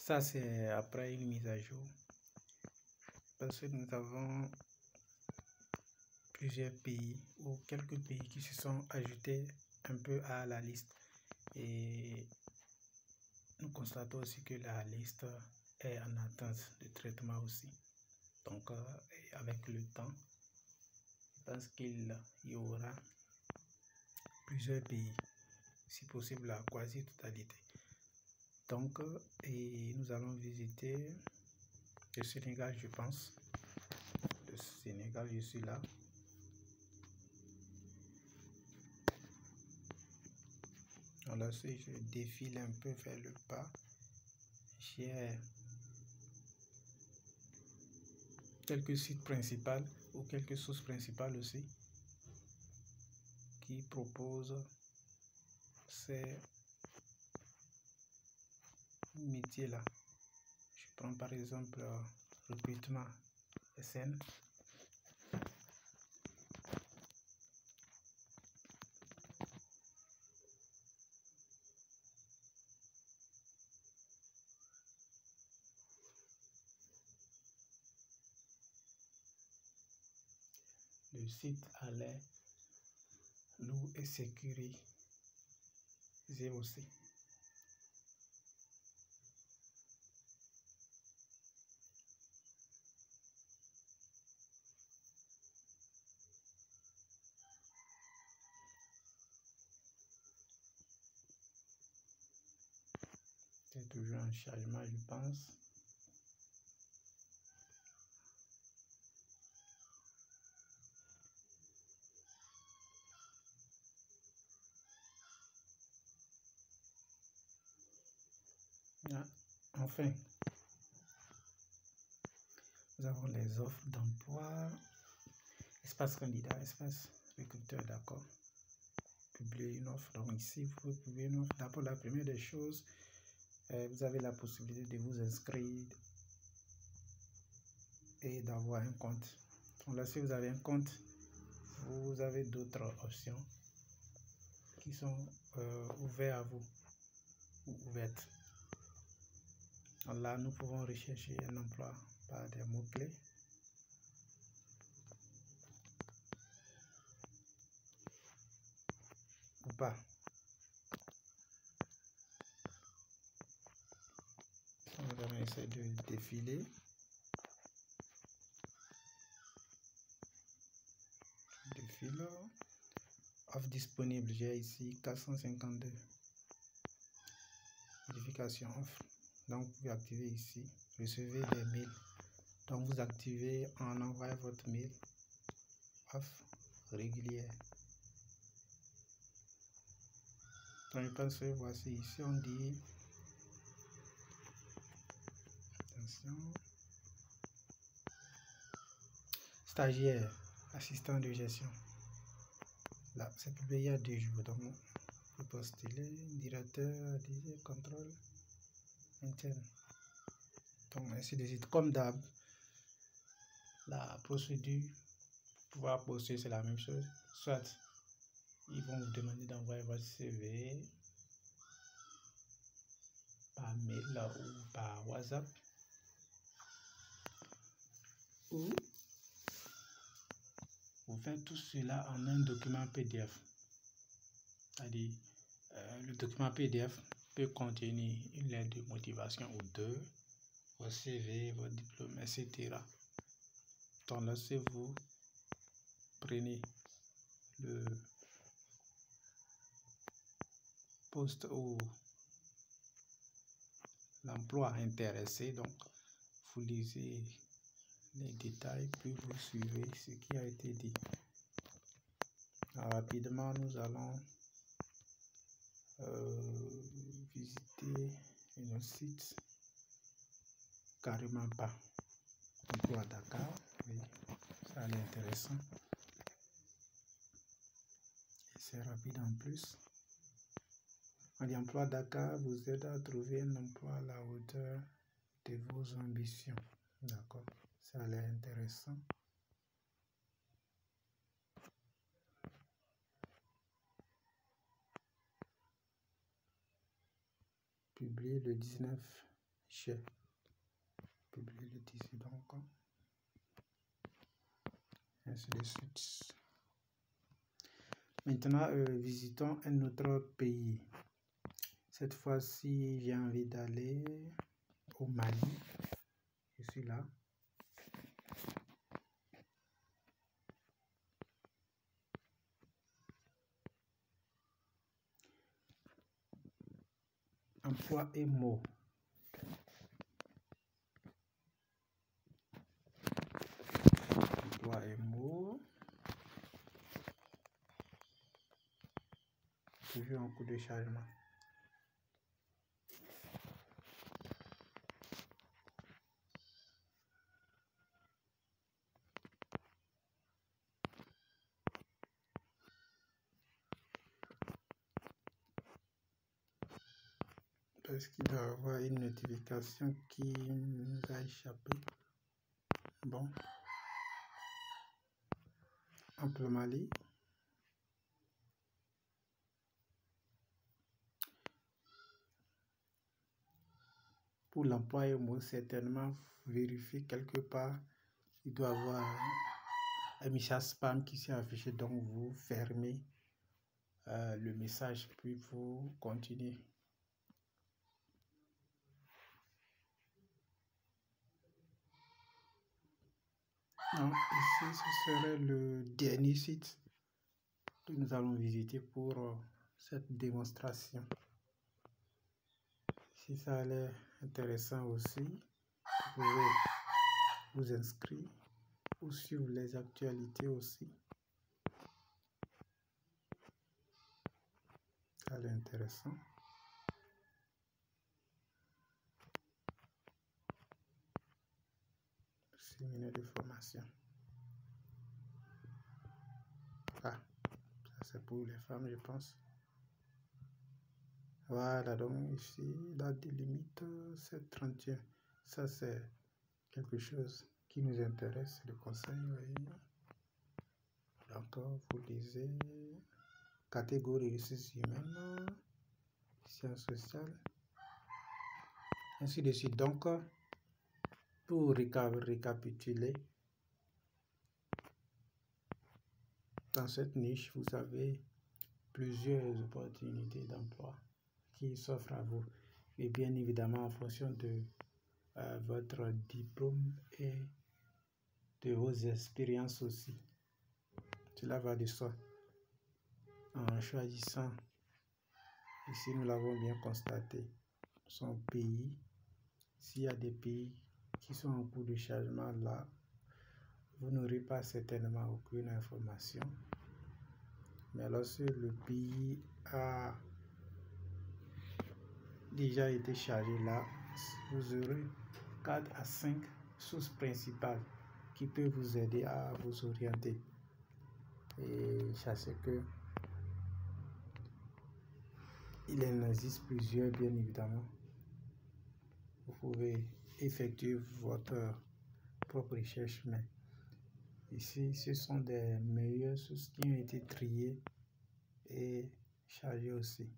Ça, c'est après une mise à jour. Parce que nous avons plusieurs pays ou quelques pays qui se sont ajoutés un peu à la liste. Et nous constatons aussi que la liste est en attente de traitement aussi. Donc, avec le temps, je pense qu'il y aura plusieurs pays, si possible la quasi-totalité. Donc, et nous allons visiter le Sénégal, je pense. Le Sénégal, je suis là. Alors, si je défile un peu vers le bas, j'ai quelques sites principaux ou quelques sources principales aussi qui proposent ces métiers-là. Je prends par exemple recrutement SN. Le site allait loup et sécuriser aussi. C'est toujours un chargement, je pense. Ah, enfin, nous avons les offres d'emploi, espace candidat, espace recruteur, d'accord. Publier une offre. Donc ici, vous pouvez publier une offre. D'abord, la première des choses, vous avez la possibilité de vous inscrire et d'avoir un compte. Donc là, si vous avez un compte, vous avez d'autres options qui sont ouvertes à vous ou ouvertes. Donc là, nous pouvons rechercher un emploi par des mots-clés. Ou pas. On va essayer de défiler. Défile. Offre disponible, j'ai ici 452. Modification offre. Donc vous pouvez activer ici. Recevez des mails. Donc vous activez en envoyant votre mail. Offre régulière. Donc je pense que voici ici on dit. Attention. Stagiaire, assistant de gestion. Là, c'est publié il y a 2 jours. Donc, vous postulez, directeur, contrôle interne. Donc, ainsi de suite. Comme d'hab, la procédure pour pouvoir postuler, c'est la même chose. Soit ils vont vous demander d'envoyer votre CV par mail ou par WhatsApp. Ou vous faites tout cela en un document PDF. C'est-à-dire, le document PDF peut contenir une lettre de motivation ou deux, votre CV, votre diplôme, etc. Donc là, si vous prenez le poste ou l'emploi intéressé, donc vous lisez les détails, puis vous suivez ce qui a été dit. Alors, rapidement, nous allons visiter un site carrément pas. Emploi à Dakar, oui, ça a l'air intéressant. Et c'est rapide en plus. L'emploi à Dakar vous aide à trouver un emploi à la hauteur de vos ambitions. D'accord, ça a l'air intéressant. Publié le 19 J'ai publié le ici donc. Ainsi de suite. Maintenant, visitons un autre pays. Cette fois-ci, j'ai envie d'aller au Mali. Je suis là. Emploi et mots. Emploi et mots. Toujours en cours de chargement. Est-ce qu'il doit y avoir une notification qui nous a échappé? Bon. Emploi Mali. Pour l'emploi et mots, certainement, vérifier quelque part. Il doit y avoir un message spam qui s'est affiché, donc vous fermez le message puis vous continuez. Non, ici ce serait le dernier site que nous allons visiter pour cette démonstration. Si ça a l'air intéressant aussi, vous pouvez vous inscrire ou suivre les actualités aussi. Ça a l'air intéressant. Séminaire de formation. Ah, ça c'est pour les femmes, je pense. Voilà, donc ici, date de limite 7/31. Ça c'est quelque chose qui nous intéresse, le conseil. Oui. Encore, vous lisez catégorie ressources humaines, sciences sociales, ainsi de suite. Donc, pour récapituler, dans cette niche, vous avez plusieurs opportunités d'emploi qui s'offrent à vous. Et bien évidemment, en fonction de votre diplôme et de vos expériences aussi. Cela va de soi. En choisissant, ici nous l'avons bien constaté, son pays. S'il y a des pays qui sont en cours de chargement là, vous n'aurez pas certainement aucune information. Mais lorsque le pays a déjà été chargé là, vous aurez 4 à 5 sources principales qui peuvent vous aider à vous orienter. Et sachez que il en existe plusieurs, bien évidemment. Vous pouvez effectuer votre propre recherche, mais ici, ce sont des meilleures sources qui ont été triées et chargées aussi.